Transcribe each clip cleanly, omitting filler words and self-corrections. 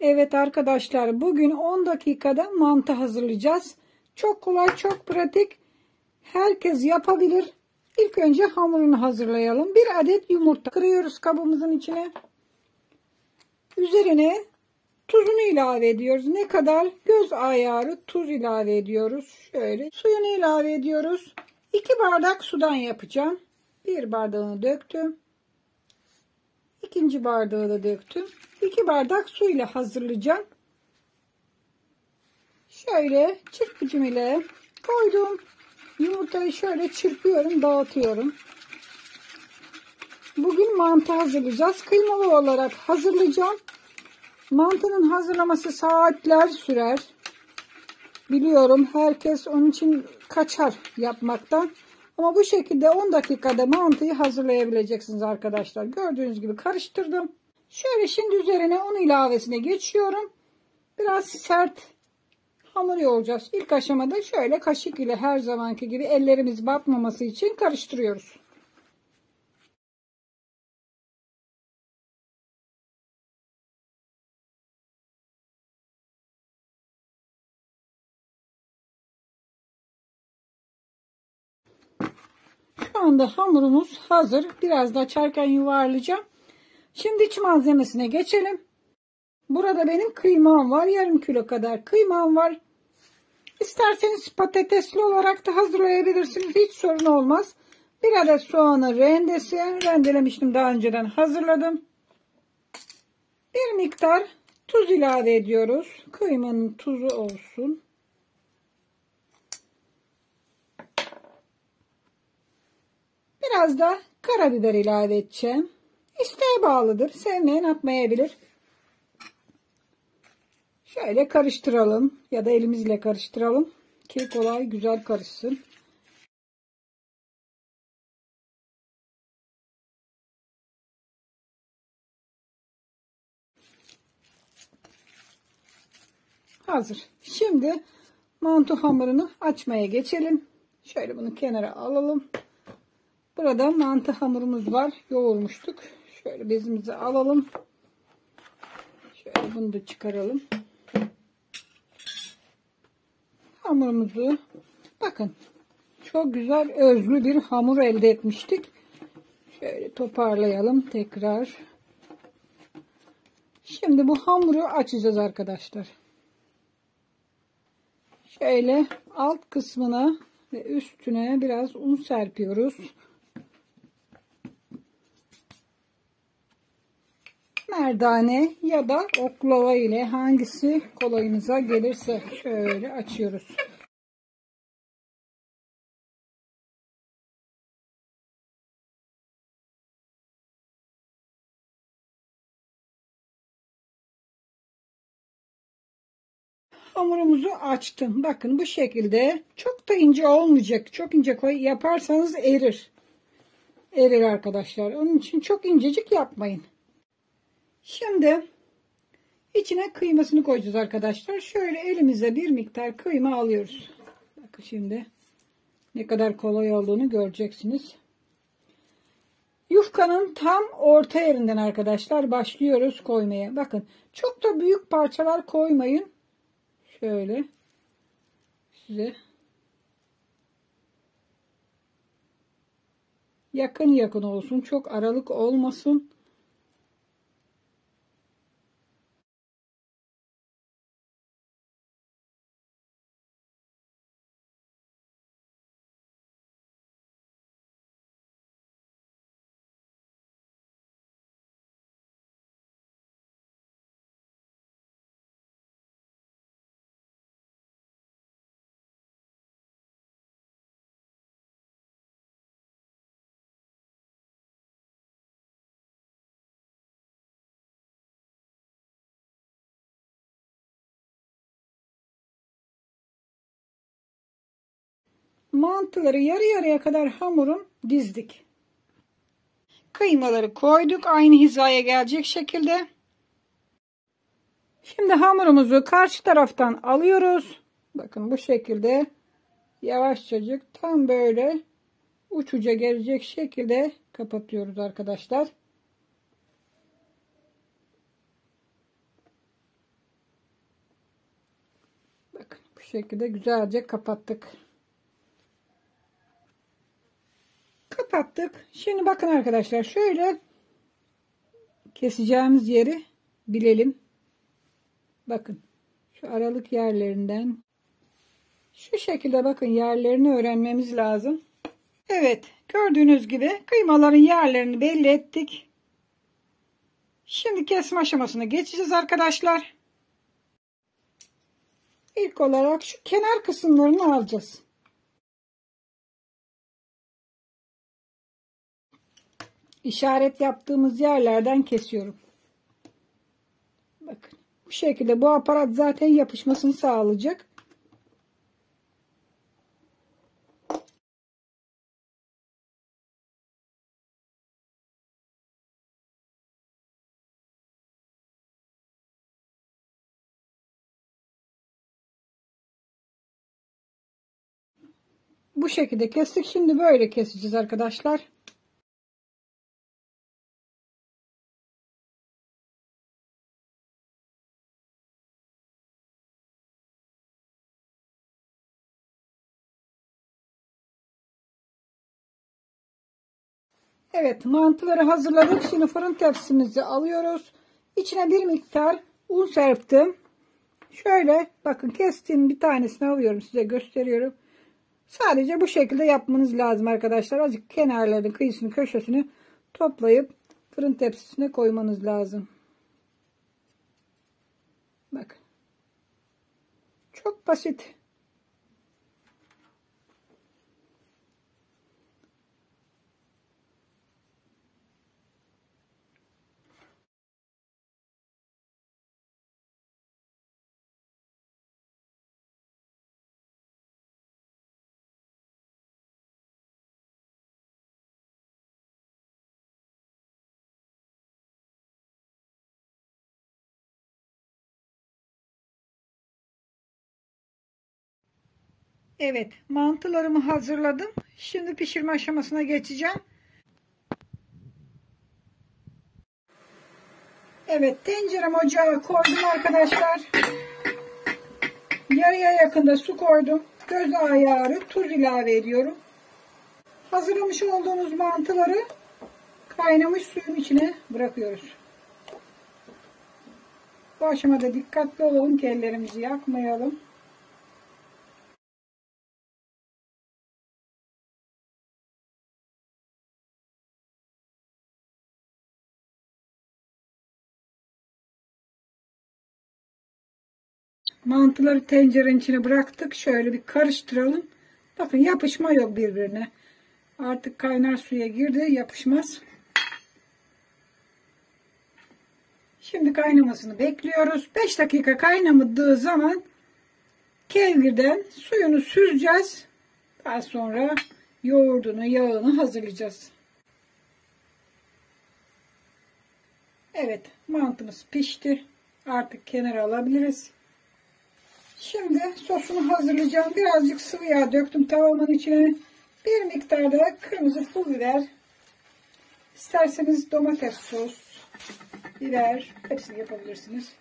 Evet arkadaşlar, bugün 10 dakikada mantı hazırlayacağız. Çok kolay, çok pratik. Herkes yapabilir. İlk önce hamurunu hazırlayalım. Bir adet yumurta kırıyoruz kabımızın içine. Üzerine tuzunu ilave ediyoruz. Ne kadar? Göz ayarı tuz ilave ediyoruz. Şöyle suyunu ilave ediyoruz. 2 bardak sudan yapacağım. Bir bardağını döktüm. İkinci bardağı da döktüm. 2 bardak su ile hazırlayacağım. Şöyle çırpıcım ile koydum. Yumurtayı şöyle çırpıyorum, dağıtıyorum. Bugün mantı hazırlayacağız. Kıymalı olarak hazırlayacağım. Mantının hazırlaması saatler sürer. Biliyorum, herkes onun için kaçar yapmaktan. Ama bu şekilde 10 dakikada mantıyı hazırlayabileceksiniz arkadaşlar. Gördüğünüz gibi karıştırdım. Şöyle şimdi üzerine un ilavesine geçiyorum. Biraz sert hamur yoğuracağız. İlk aşamada şöyle kaşık ile her zamanki gibi ellerimiz batmaması için karıştırıyoruz. Şu anda hamurumuz hazır. Biraz da açarken yuvarlayacağım. Şimdi iç malzemesine geçelim. Burada benim kıymam var. Yarım kilo kadar kıymam var. İsterseniz patatesli olarak da hazırlayabilirsiniz. Hiç sorun olmaz. Bir adet soğanı rendelemiştim. Daha önceden hazırladım. Bir miktar tuz ilave ediyoruz. Kıymanın tuzu olsun. Biraz da karabiber ilave edeceğim. İsteğe bağlıdır. Sevmeyen atmayabilir. Şöyle karıştıralım ya da elimizle karıştıralım ki kolay güzel karışsın. Hazır. Şimdi mantı hamurunu açmaya geçelim. Şöyle bunu kenara alalım. Burada mantı hamurumuz var. Yoğurmuştuk. Şöyle bezimizi alalım. Şöyle bunu da çıkaralım. Hamurumuzu bakın, çok güzel özlü bir hamur elde etmiştik. Şöyle toparlayalım tekrar. Şimdi bu hamuru açacağız arkadaşlar. Şöyle alt kısmına ve üstüne biraz un serpiyoruz. Merdane ya da oklava ile hangisi kolayınıza gelirse şöyle açıyoruz. Hamurumuzu açtım. Bakın bu şekilde, çok da ince olmayacak. Çok ince yaparsanız erir. Erir arkadaşlar. Onun için çok incecik yapmayın. Şimdi içine kıymasını koyacağız arkadaşlar. Şöyle elimize bir miktar kıyma alıyoruz. Bakın şimdi ne kadar kolay olduğunu göreceksiniz. Yufkanın tam orta yerinden arkadaşlar başlıyoruz koymaya. Bakın çok da büyük parçalar koymayın. Şöyle size yakın yakın olsun. Çok aralık olmasın. Mantıları yarı yarıya kadar hamurun dizdik. Kıymaları koyduk aynı hizaya gelecek şekilde. Şimdi hamurumuzu karşı taraftan alıyoruz. Bakın bu şekilde yavaşçacık tam böyle uçuca gelecek şekilde kapatıyoruz arkadaşlar. şekilde güzelce kapattık. Kapattık. Şimdi bakın arkadaşlar, şöyle keseceğimiz yeri bilelim. Bakın şu aralık yerlerinden şu şekilde bakın yerlerini öğrenmemiz lazım. Evet, gördüğünüz gibi kıymaların yerlerini belli ettik. Şimdi kesme aşamasına geçeceğiz arkadaşlar. İlk olarak şu kenar kısımlarını alacağız. İşaret yaptığımız yerlerden kesiyorum. Bakın bu şekilde, bu aparat zaten yapışmasını sağlayacak. Bu şekilde kestik. Şimdi böyle keseceğiz arkadaşlar. Evet, mantıları hazırladık. Şimdi fırın tepsimizi alıyoruz. İçine bir miktar un serptim. Şöyle bakın, kestiğim bir tanesini alıyorum, size gösteriyorum. Sadece bu şekilde yapmanız lazım arkadaşlar. Azıcık kenarlarını, kıyısını, köşesini toplayıp fırın tepsisine koymanız lazım. Bakın. Çok basit. Evet, mantılarımı hazırladım. Şimdi pişirme aşamasına geçeceğim. Evet, tencerem ocağa koydum arkadaşlar. Yarıya yakında su koydum. Göz ayarı tuz ilave ediyorum. Hazırlamış olduğumuz mantıları kaynamış suyun içine bırakıyoruz. Bu aşamada dikkatli olalım ki ellerimizi yakmayalım. Mantıları tencerenin içine bıraktık. Şöyle bir karıştıralım. Bakın yapışma yok birbirine. Artık kaynar suya girdi. Yapışmaz. Şimdi kaynamasını bekliyoruz. 5 dakika kaynamadığı zaman kevgirden suyunu süzeceğiz. Daha sonra yoğurdunu, yağını hazırlayacağız. Evet, mantımız pişti. Artık kenara alabiliriz. Şimdi sosunu hazırlayacağım. Birazcık sıvı yağ döktüm tavamın içine. Bir miktar da kırmızı pul biber. İsterseniz domates sos, biber, hepsini yapabilirsiniz.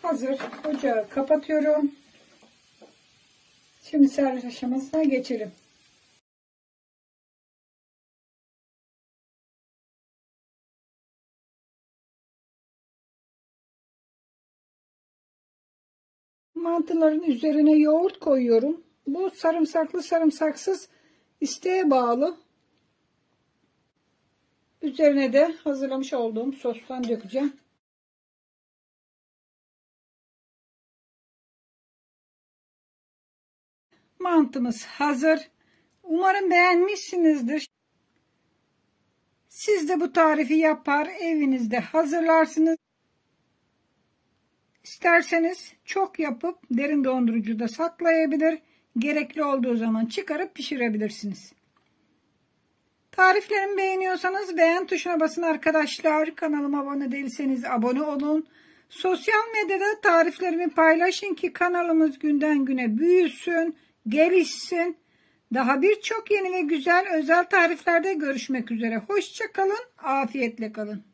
Hazır. Ocağı kapatıyorum. Şimdi servis aşamasına geçelim. Mantıların üzerine yoğurt koyuyorum. Bu sarımsaklı sarımsaksız isteğe bağlı. Üzerine de hazırlamış olduğum sostan dökeceğim. Mantımız hazır. Umarım beğenmişsinizdir. Siz de bu tarifi yapar, evinizde hazırlarsınız. İsterseniz çok yapıp derin dondurucuda saklayabilir. Gerekli olduğu zaman çıkarıp pişirebilirsiniz. Tariflerimi beğeniyorsanız beğen tuşuna basın arkadaşlar. Kanalıma abone değilseniz abone olun. Sosyal medyada tariflerimi paylaşın ki kanalımız günden güne büyüsün, gelişsin. Daha birçok yeni ve güzel özel tariflerde görüşmek üzere. Hoşça kalın, afiyetle kalın.